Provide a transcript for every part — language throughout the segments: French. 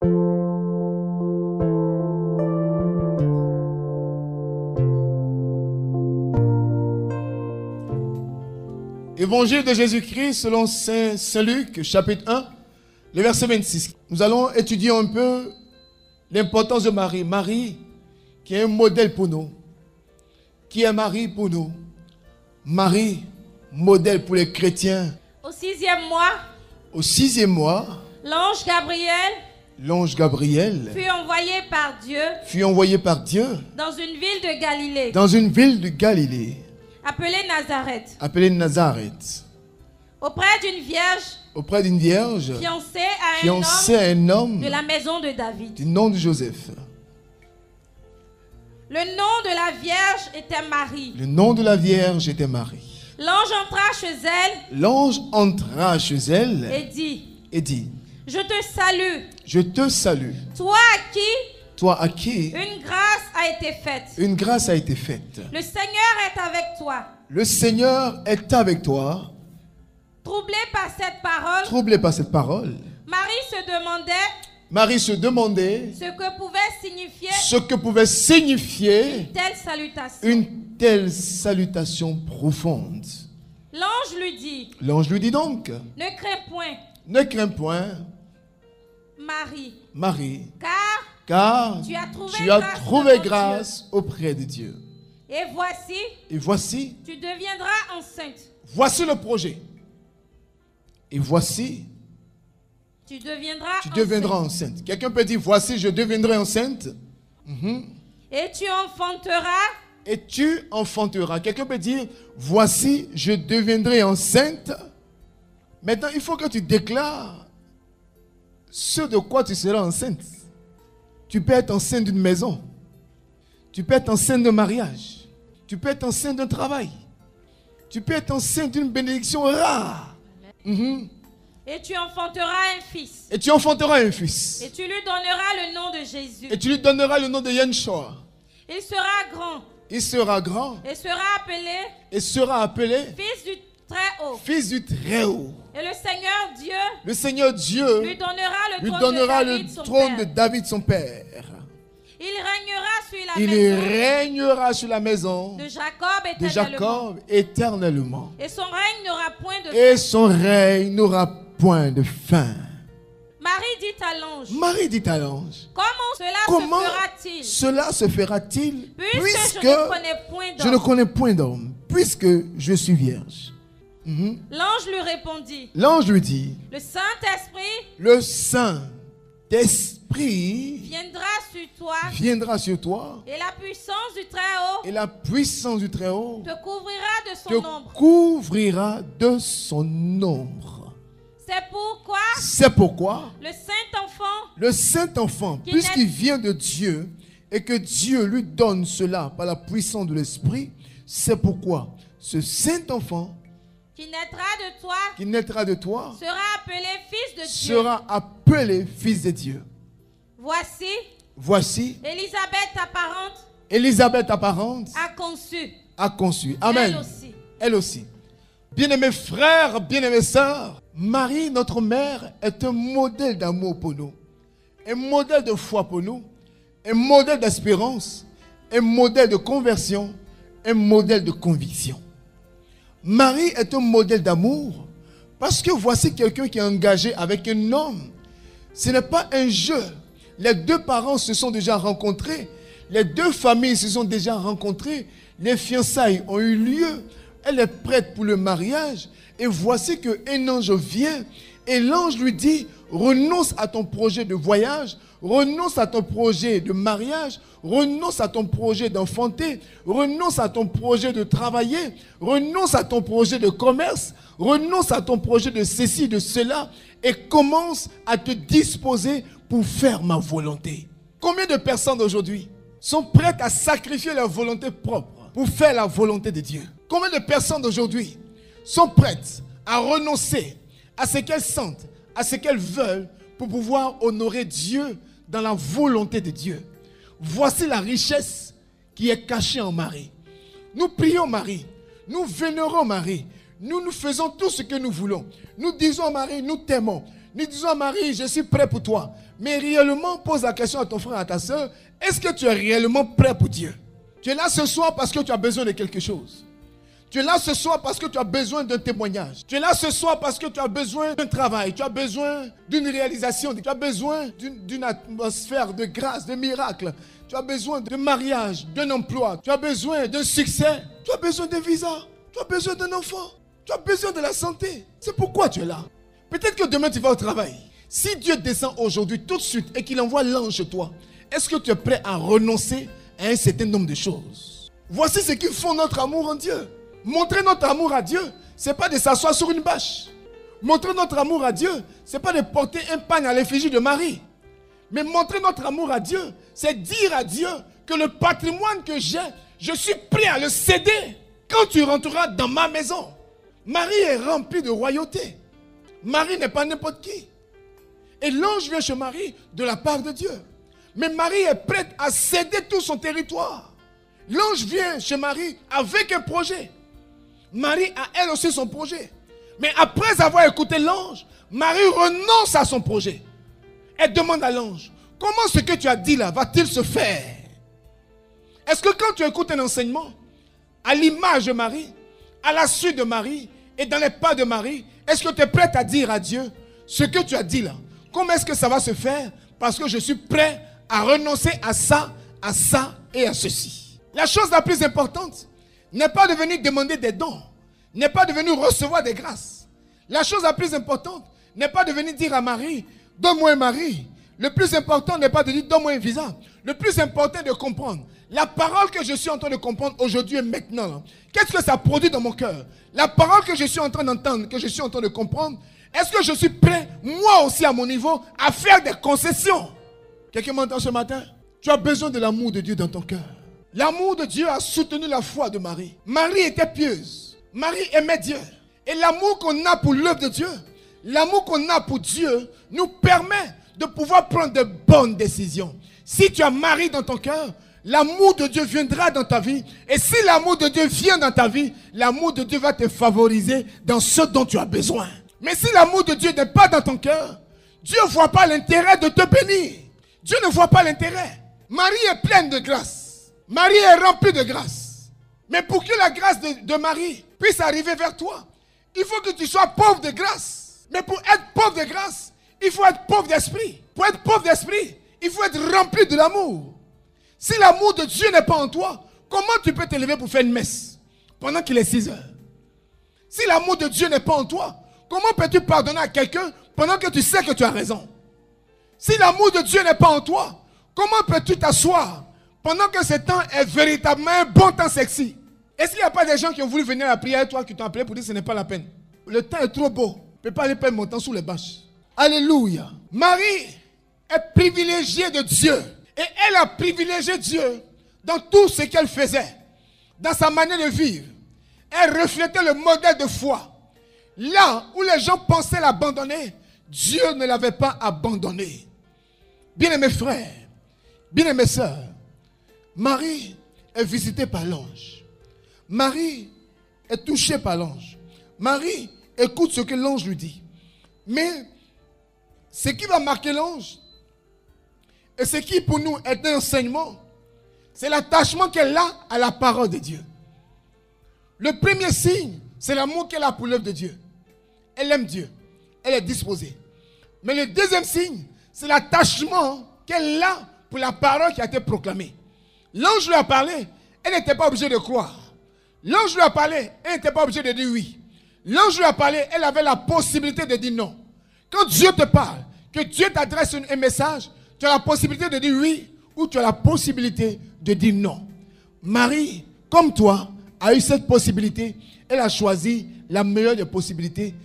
Évangile de Jésus-Christ selon Saint Luc, chapitre 1, le verset 26. Nous allons étudier un peu l'importance de Marie. Marie, qui est un modèle pour nous. Qui est Marie pour nous? Marie, modèle pour les chrétiens. Au 6e mois, l'ange Gabriel fut envoyé par Dieu dans une ville de Galilée. Appelée Nazareth. Auprès d'une vierge. Fiancée à un homme. De la maison de David. Du nom de Joseph. Le nom de la vierge était Marie. L'ange entra chez elle. Et dit. Je te salue. Toi à qui une grâce a été faite. Le Seigneur est avec toi. Troublée par cette parole. Marie se demandait ce que pouvait signifier une telle salutation profonde. L'ange lui dit donc, ne crains point, Marie, car tu as trouvé grâce auprès de Dieu. Et voici, tu deviendras enceinte. Voici le projet. Et voici, tu deviendras enceinte. Quelqu'un peut dire, voici, je deviendrai enceinte. Et tu enfanteras. Quelqu'un peut dire, voici, je deviendrai enceinte. Maintenant, il faut que tu déclares ce de quoi tu seras enceinte. Tu peux être enceinte d'une maison. Tu peux être enceinte d'un mariage. Tu peux être enceinte d'un travail. Tu peux être enceinte d'une bénédiction rare. Et tu enfanteras un fils. Et tu enfanteras un fils. Et tu lui donneras le nom de Jésus. Et tu lui donneras le nom de Yeshua. Il sera grand. Il sera grand. Et sera appelé. Fils du Très-Haut. Fils du Très-Haut. Et le Seigneur Dieu lui donnera le trône de David son père. Il régnera sur la maison de Jacob éternellement. Et son règne n'aura point de fin. Marie dit à l'ange. Comment cela se fera-t-il puisque je ne connais point d'homme, puisque je suis vierge? L'ange lui répondit. L'ange lui dit. Le Saint-Esprit viendra sur toi. Et la puissance du Très-Haut te couvrira de son ombre. C'est pourquoi le Saint-Enfant, puisqu'il vient de Dieu et que Dieu lui donne cela par la puissance de l'Esprit, c'est pourquoi ce Saint-Enfant qui naîtra de toi sera appelé fils de Dieu. Voici Élisabeth apparente a conçu. Amen. Elle aussi. Bien-aimés frères, bien-aimés sœurs, Marie, notre mère, est un modèle d'amour pour nous, un modèle de foi pour nous, un modèle d'espérance, un modèle de conversion, un modèle de conviction. Marie est un modèle d'amour parce que voici quelqu'un qui est engagé avec un homme. Ce n'est pas un jeu. Les deux parents se sont déjà rencontrés. Les deux familles se sont déjà rencontrées. Les fiançailles ont eu lieu. Elle est prête pour le mariage. Et voici qu'un ange vient. Et l'ange lui dit, renonce à ton projet de voyage. Renonce à ton projet de mariage. Renonce à ton projet d'enfanter. Renonce à ton projet de travailler. Renonce à ton projet de commerce. Renonce à ton projet de ceci, de cela. Et commence à te disposer pour faire ma volonté. Combien de personnes aujourd'hui sont prêtes à sacrifier leur volonté propre pour faire la volonté de Dieu? Combien de personnes aujourd'hui sont prêtes à renoncer à ce qu'elles sentent, à ce qu'elles veulent pour pouvoir honorer Dieu dans la volonté de Dieu? Voici la richesse qui est cachée en Marie. Nous prions Marie, nous vénérons Marie, nous faisons tout ce que nous voulons. Nous disons à Marie, nous t'aimons. ni disons à Marie, je suis prêt pour toi. Mais réellement, pose la question à ton frère, à ta soeur, est-ce que tu es réellement prêt pour Dieu? Tu es là ce soir parce que tu as besoin de quelque chose. Tu es là ce soir parce que tu as besoin d'un témoignage. Tu es là ce soir parce que tu as besoin d'un travail. Tu as besoin d'une réalisation. Tu as besoin d'une atmosphère de grâce, de miracle. Tu as besoin de mariage, d'un emploi. Tu as besoin d'un succès. Tu as besoin d'un visa. Tu as besoin d'un enfant. Tu as besoin de la santé. C'est pourquoi tu es là. Peut-être que demain tu vas au travail. Si Dieu descend aujourd'hui tout de suite et qu'il envoie l'ange chez toi, est-ce que tu es prêt à renoncer à un certain nombre de choses? Voici ce qui font notre amour en Dieu. Montrer notre amour à Dieu, ce n'est pas de s'asseoir sur une bâche. Montrer notre amour à Dieu, ce n'est pas de porter un pagne à l'effigie de Marie. Mais montrer notre amour à Dieu, c'est dire à Dieu que le patrimoine que j'ai, je suis prêt à le céder quand tu rentreras dans ma maison. Marie est remplie de royauté. Marie n'est pas n'importe qui. Et l'ange vient chez Marie de la part de Dieu. Mais Marie est prête à céder tout son territoire. L'ange vient chez Marie avec un projet. Marie a elle aussi son projet. Mais après avoir écouté l'ange, Marie renonce à son projet. Elle demande à l'ange, comment ce que tu as dit là va-t-il se faire? Est-ce que quand tu écoutes un enseignement, à l'image de Marie, à la suite de Marie et dans les pas de Marie, est-ce que tu es prête à dire à Dieu ce que tu as dit là? Comment est-ce que ça va se faire? Parce que je suis prêt à renoncer à ça et à ceci. La chose la plus importante n'est pas de venir demander des dons, n'est pas de venir recevoir des grâces. La chose la plus importante n'est pas de venir dire à Marie, donne-moi un mari. Le plus important n'est pas de dire, donne-moi un visa. Le plus important est de comprendre. La parole que je suis en train de comprendre aujourd'hui et maintenant, qu'est-ce que ça produit dans mon cœur? La parole que je suis en train d'entendre, que je suis en train de comprendre, est-ce que je suis prêt, moi aussi à mon niveau, à faire des concessions? Quelqu'un m'entend ce matin? Tu as besoin de l'amour de Dieu dans ton cœur. L'amour de Dieu a soutenu la foi de Marie. Marie était pieuse. Marie aimait Dieu. Et l'amour qu'on a pour l'œuvre de Dieu, l'amour qu'on a pour Dieu, nous permet de pouvoir prendre de bonnes décisions. Si tu as Marie dans ton cœur, l'amour de Dieu viendra dans ta vie. Et si l'amour de Dieu vient dans ta vie, l'amour de Dieu va te favoriser dans ce dont tu as besoin. Mais si l'amour de Dieu n'est pas dans ton cœur, Dieu ne voit pas l'intérêt de te bénir. Dieu ne voit pas l'intérêt. Marie est pleine de grâce. Marie est remplie de grâce. Mais pour que la grâce de Marie puisse arriver vers toi, il faut que tu sois pauvre de grâce. Mais pour être pauvre de grâce, il faut être pauvre d'esprit. Pour être pauvre d'esprit, il faut être rempli de l'amour. Si l'amour de Dieu n'est pas en toi, comment tu peux te lever pour faire une messe pendant qu'il est 6 heures? Si l'amour de Dieu n'est pas en toi, comment peux-tu pardonner à quelqu'un pendant que tu sais que tu as raison? Si l'amour de Dieu n'est pas en toi, comment peux-tu t'asseoir pendant que ce temps est véritablement un bon temps sexy? Est-ce qu'il n'y a pas des gens qui ont voulu venir à la prière, toi qui t'ont appelé pour dire que ce n'est pas la peine? Le temps est trop beau. Je ne peux pas aller perdre mon temps sous les bâches. Alléluia. Marie est privilégiée de Dieu. Et elle a privilégié Dieu dans tout ce qu'elle faisait. Dans sa manière de vivre. Elle reflétait le modèle de foi. Là où les gens pensaient l'abandonner, Dieu ne l'avait pas abandonné. Bien-aimés frères, bien-aimées sœurs, Marie est visitée par l'ange. Marie est touchée par l'ange. Marie écoute ce que l'ange lui dit. Mais ce qui va marquer l'ange, et ce qui pour nous est un enseignement, c'est l'attachement qu'elle a à la parole de Dieu. Le premier signe, c'est l'amour qu'elle a pour l'œuvre de Dieu. Elle aime Dieu. Elle est disposée. Mais le deuxième signe, c'est l'attachement qu'elle a pour la parole qui a été proclamée. L'ange lui a parlé, elle n'était pas obligée de croire. L'ange lui a parlé, elle n'était pas obligée de dire oui. L'ange lui a parlé, elle avait la possibilité de dire non. Quand Dieu te parle, que Dieu t'adresse un message, tu as la possibilité de dire oui ou tu as la possibilité de dire non. Marie, comme toi, a eu cette possibilité. Elle a choisi la meilleure des possibilités.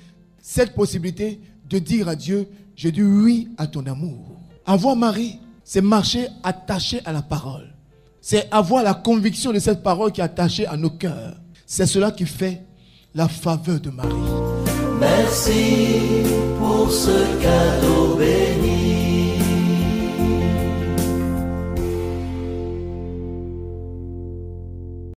Cette possibilité de dire à Dieu, je dis oui à ton amour. Avoir Marie, c'est marcher attaché à la parole. C'est avoir la conviction de cette parole qui est attachée à nos cœurs. C'est cela qui fait la faveur de Marie. Merci pour ce cadeau béni.